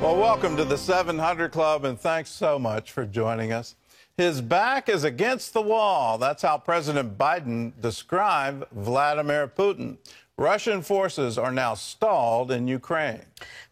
Well, welcome to the 700 Club, and thanks so much for joining us. His back is against the wall. That's how President Biden described Vladimir Putin. Russian forces are now stalled in Ukraine.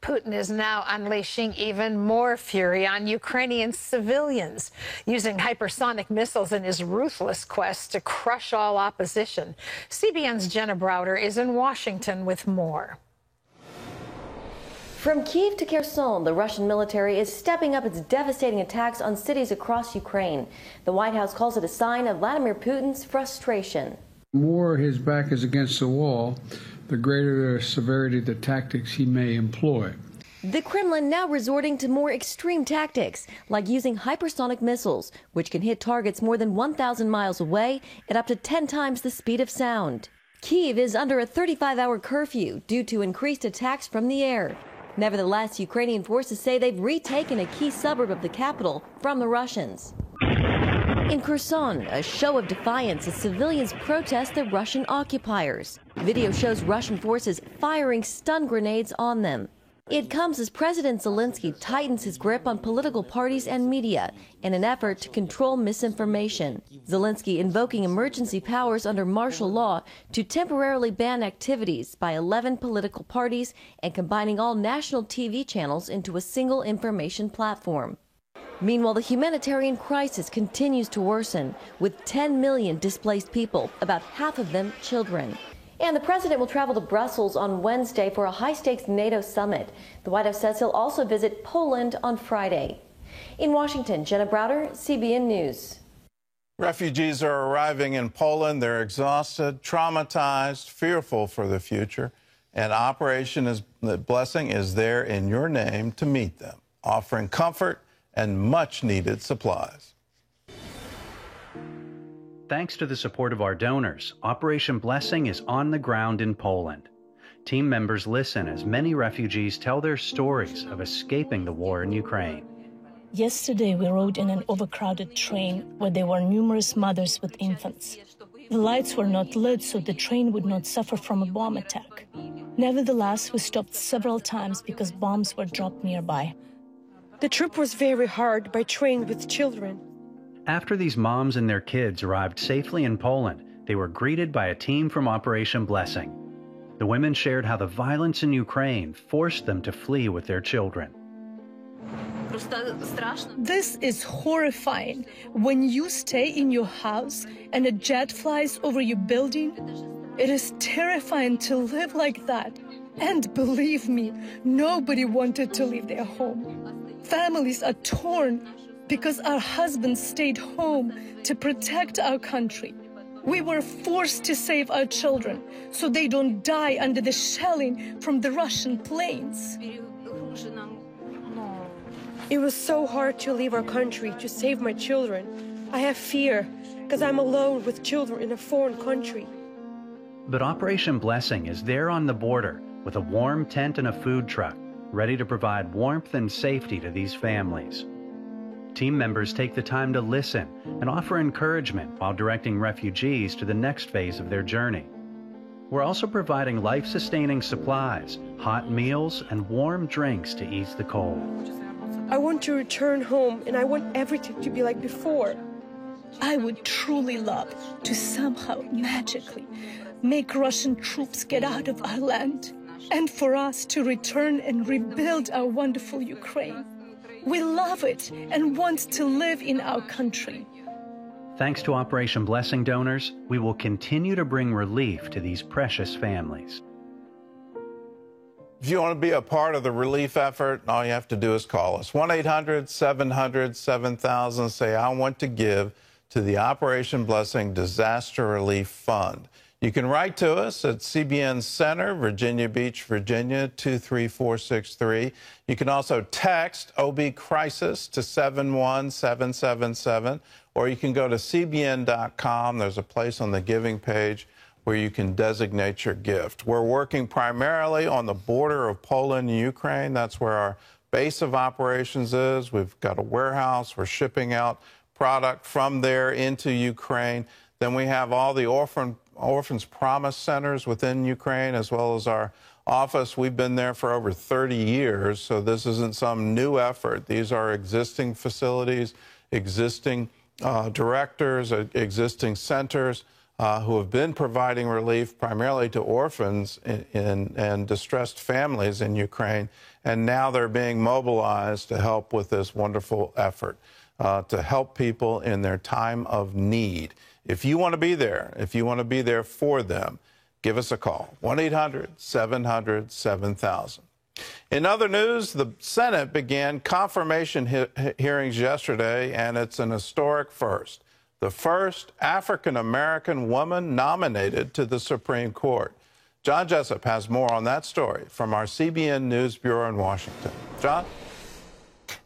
Putin is now unleashing even more fury on Ukrainian civilians, using hypersonic missiles in his ruthless quest to crush all opposition. CBN's Jenna Browder is in Washington with more. From Kyiv to Kherson, the Russian military is stepping up its devastating attacks on cities across Ukraine. The White House calls it a sign of Vladimir Putin's frustration. The more his back is against the wall, the greater the severity of the tactics he may employ. The Kremlin now resorting to more extreme tactics, like using hypersonic missiles, which can hit targets more than 1,000 miles away at up to 10 times the speed of sound. Kyiv is under a 35-hour curfew due to increased attacks from the air. Nevertheless, Ukrainian forces say they've retaken a key suburb of the capital from the Russians. In Kherson, a show of defiance as civilians protest the Russian occupiers. Video shows Russian forces firing stun grenades on them. It comes as President Zelensky tightens his grip on political parties and media in an effort to control misinformation. Zelensky invoking emergency powers under martial law to temporarily ban activities by 11 political parties and combining all national TV channels into a single information platform. Meanwhile, the humanitarian crisis continues to worsen, with 10 million displaced people, about half of them children. And the president will travel to Brussels on Wednesday for a high-stakes NATO summit. The White House says he'll also visit Poland on Friday. In Washington, Jenna Browder, CBN News. Refugees are arriving in Poland. They're exhausted, traumatized, fearful for the future. And Operation Blessing is there in your name to meet them, offering comfort and much-needed supplies. Thanks to the support of our donors, Operation Blessing is on the ground in Poland. Team members listen as many refugees tell their stories of escaping the war in Ukraine. Yesterday, we rode in an overcrowded train where there were numerous mothers with infants. The lights were not lit so the train would not suffer from a bomb attack. Nevertheless, we stopped several times because bombs were dropped nearby. The trip was very hard by train with children. After these moms and their kids arrived safely in Poland, they were greeted by a team from Operation Blessing. The women shared how the violence in Ukraine forced them to flee with their children. This is horrifying. When you stay in your house and a jet flies over your building, it is terrifying to live like that. And believe me, nobody wanted to leave their home. Families are torn because our husbands stayed home to protect our country. We were forced to save our children so they don't die under the shelling from the Russian planes. It was so hard to leave our country to save my children. I have fear because I'm alone with children in a foreign country. But Operation Blessing is there on the border with a warm tent and a food truck, ready to provide warmth and safety to these families. Team members take the time to listen and offer encouragement while directing refugees to the next phase of their journey. We're also providing life-sustaining supplies, hot meals, and warm drinks to ease the cold. I want to return home, and I want everything to be like before. I would truly love to somehow magically make Russian troops get out of our land and for us to return and rebuild our wonderful Ukraine. We love it and want to live in our country. Thanks to Operation Blessing donors, we will continue to bring relief to these precious families. If you want to be a part of the relief effort, all you have to do is call us. 1-800-700-7000. Say, I want to give to the Operation Blessing Disaster Relief Fund. You can write to us at CBN Center, Virginia Beach, Virginia, 23463. You can also text OB Crisis to 71777, or you can go to cbn.com. There's a place on the giving page where you can designate your gift. We're working primarily on the border of Poland and Ukraine. That's where our base of operations is. We've got a warehouse. We're shipping out product from there into Ukraine. Then we have all the Orphans Promise Centers within Ukraine, as well as our office, we've been there for over 30 years, so this isn't some new effort. These are existing facilities, existing directors, existing centers who have been providing relief primarily to orphans and distressed families in Ukraine, and now they're being mobilized to help with this wonderful effort to help people in their time of need. If you want to be there, if you want to be there for them, give us a call, 1-800-700-7000. In other news, the Senate began confirmation hearings yesterday, and it's an historic first. The first African-American woman nominated to the Supreme Court. John Jessup has more on that story from our CBN News Bureau in Washington. John?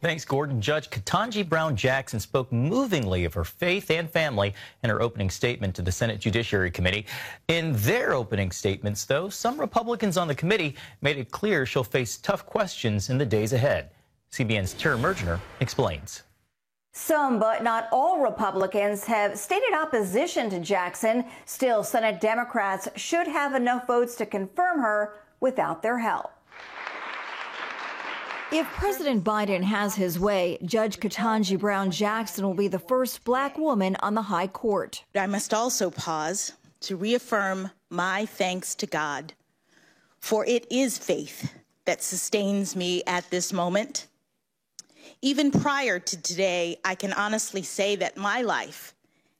Thanks, Gordon. Judge Ketanji Brown Jackson spoke movingly of her faith and family in her opening statement to the Senate Judiciary Committee. In their opening statements, though, some Republicans on the committee made it clear she'll face tough questions in the days ahead. CBN's Tara Mergener explains. Some, but not all, Republicans have stated opposition to Jackson. Still, Senate Democrats should have enough votes to confirm her without their help. If President Biden has his way, Judge Ketanji Brown Jackson will be the first black woman on the high court. I must also pause to reaffirm my thanks to God, for it is faith that sustains me at this moment. Even prior to today, I can honestly say that my life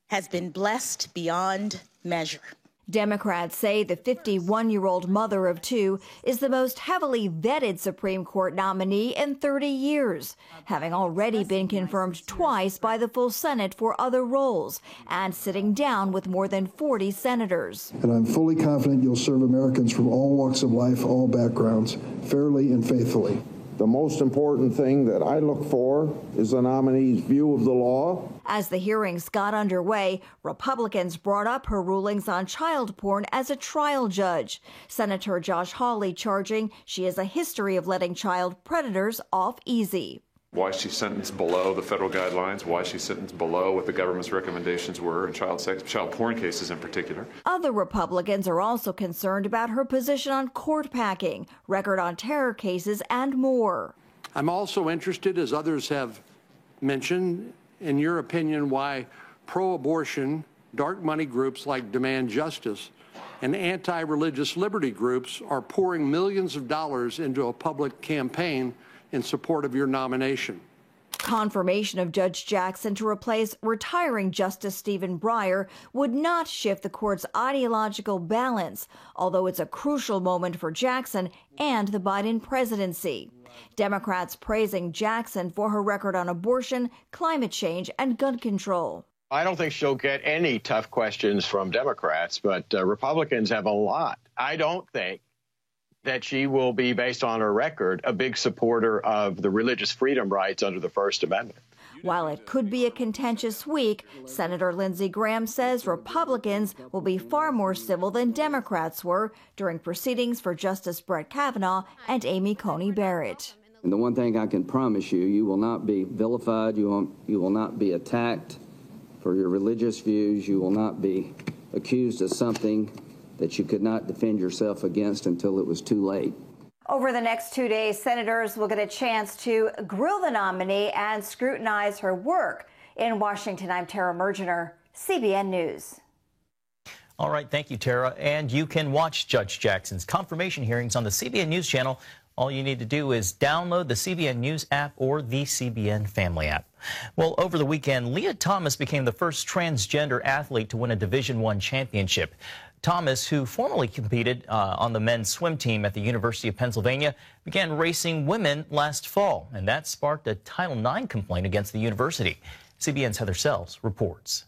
has been blessed beyond measure. Democrats say the 51-year-old mother of two is the most heavily vetted Supreme Court nominee in 30 years, having already been confirmed twice by the full Senate for other roles and sitting down with more than 40 senators. And I'm fully confident you'll serve Americans from all walks of life, all backgrounds, fairly and faithfully. The most important thing that I look for is the nominee's view of the law. As the hearings got underway, Republicans brought up her rulings on child porn as a trial judge. Senator Josh Hawley charging she has a history of letting child predators off easy. Why she's sentenced below the federal guidelines, why she's sentenced below what the government's recommendations were in child porn cases in particular. Other Republicans are also concerned about her position on court packing, record on terror cases, and more. I'm also interested, as others have mentioned, in your opinion, why pro-abortion, dark money groups like Demand Justice, and anti-religious liberty groups are pouring millions of dollars into a public campaign in support of your nomination. Confirmation of Judge Jackson to replace retiring Justice Stephen Breyer would not shift the court's ideological balance, although it's a crucial moment for Jackson and the Biden presidency. Democrats praising Jackson for her record on abortion, climate change, and gun control. I don't think she'll get any tough questions from Democrats, but Republicans have a lot. I don't think that she will be, based on her record, a big supporter of the religious freedom rights under the First Amendment. While it could be a contentious week, Senator Lindsey Graham says Republicans will be far more civil than Democrats were during proceedings for Justice Brett Kavanaugh and Amy Coney Barrett. And the one thing I can promise you, you will not be vilified, you will not be attacked for your religious views, you will not be accused of something that you could not defend yourself against until it was too late. Over the next 2 days, senators will get a chance to grill the nominee and scrutinize her work. In Washington, I'm Tara Mergener, CBN News. All right, thank you, Tara. And you can watch Judge Jackson's confirmation hearings on the CBN News Channel. All you need to do is download the CBN News app or the CBN Family app. Well, over the weekend, Leah Thomas became the first transgender athlete to win a Division I championship. Thomas, who formerly competed on the men's swim team at the University of Pennsylvania, began racing women last fall, and that sparked a Title IX complaint against the university. CBN's Heather Sells reports.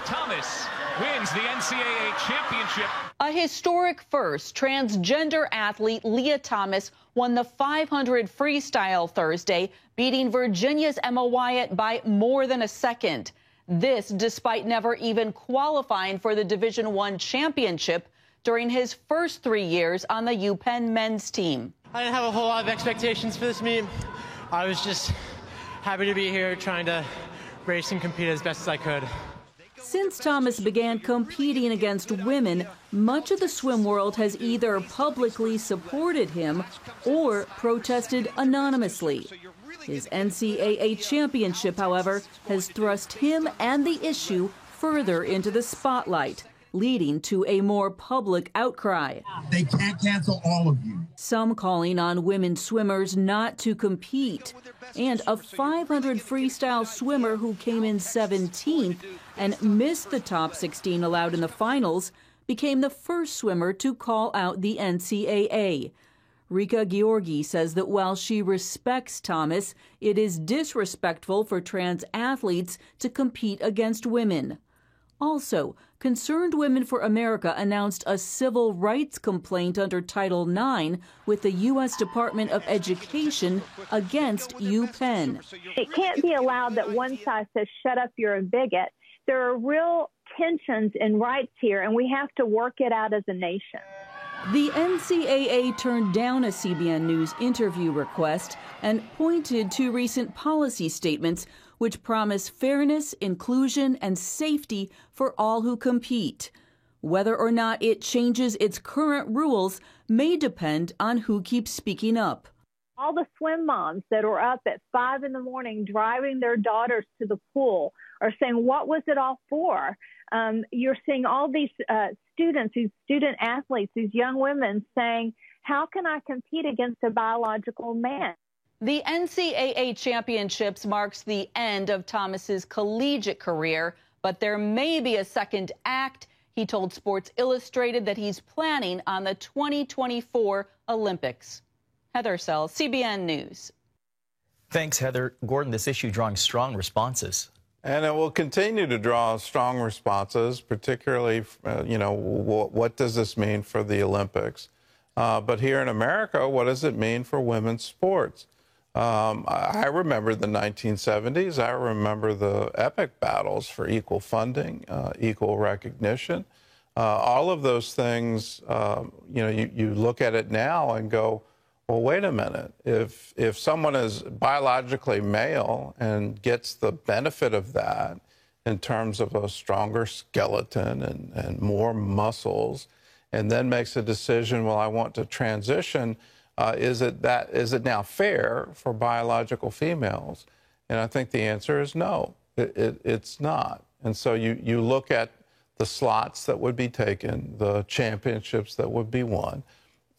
Thomas wins the NCAA championship. A historic first, transgender athlete Leah Thomas won the 500 freestyle Thursday, beating Virginia's Emma Wyatt by more than a second. This despite never even qualifying for the Division I championship during his first 3 years on the UPenn men's team. I didn't have a whole lot of expectations for this meet. I was just happy to be here trying to race and compete as best as I could. Since Thomas began competing against women, much of the swim world has either publicly supported him or protested anonymously. His NCAA championship, however, has thrust him and the issue further into the spotlight, leading to a more public outcry. They can't cancel all of you. Some calling on women swimmers not to compete. And a 500 freestyle swimmer who came in 17th and missed the top 16 allowed in the finals became the first swimmer to call out the NCAA. Rika Georgi says that while she respects Thomas, it is disrespectful for trans athletes to compete against women. Also, Concerned Women for America announced a civil rights complaint under Title IX with the U.S. Department of Education against UPenn. It can't be allowed that one side says, shut up, you're a bigot. There are real tensions in rights here, and we have to work it out as a nation. The NCAA turned down a CBN News interview request and pointed to recent policy statements which promise fairness, inclusion, and safety for all who compete. Whether or not it changes its current rules may depend on who keeps speaking up. All the swim moms that are up at 5 in the morning driving their daughters to the pool are saying, what was it all for? You're seeing all these students, these student athletes, these young women saying, how can I compete against a biological man? The NCAA championships marks the end of Thomas's collegiate career, but there may be a second act. He told Sports Illustrated that he's planning on the 2024 Olympics. Heather Sells, CBN News. Thanks, Heather. Gordon, this issue drawing strong responses. And it will continue to draw strong responses, particularly, what does this mean for the Olympics? But here in America, what does it mean for women's sports? I remember the 1970s. I remember the epic battles for equal funding, equal recognition. All of those things, you look at it now and go, well, wait a minute. If someone is biologically male and gets the benefit of that in terms of a stronger skeleton and more muscles, and then makes a decision, well, I want to transition, is it now fair for biological females? And I think the answer is no, it's not. And so you look at the slots that would be taken, the championships that would be won,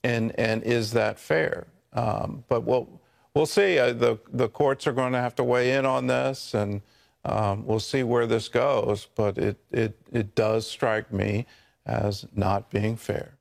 and is that fair? But we'll see. The courts are going to have to weigh in on this, and we'll see where this goes. But it does strike me as not being fair.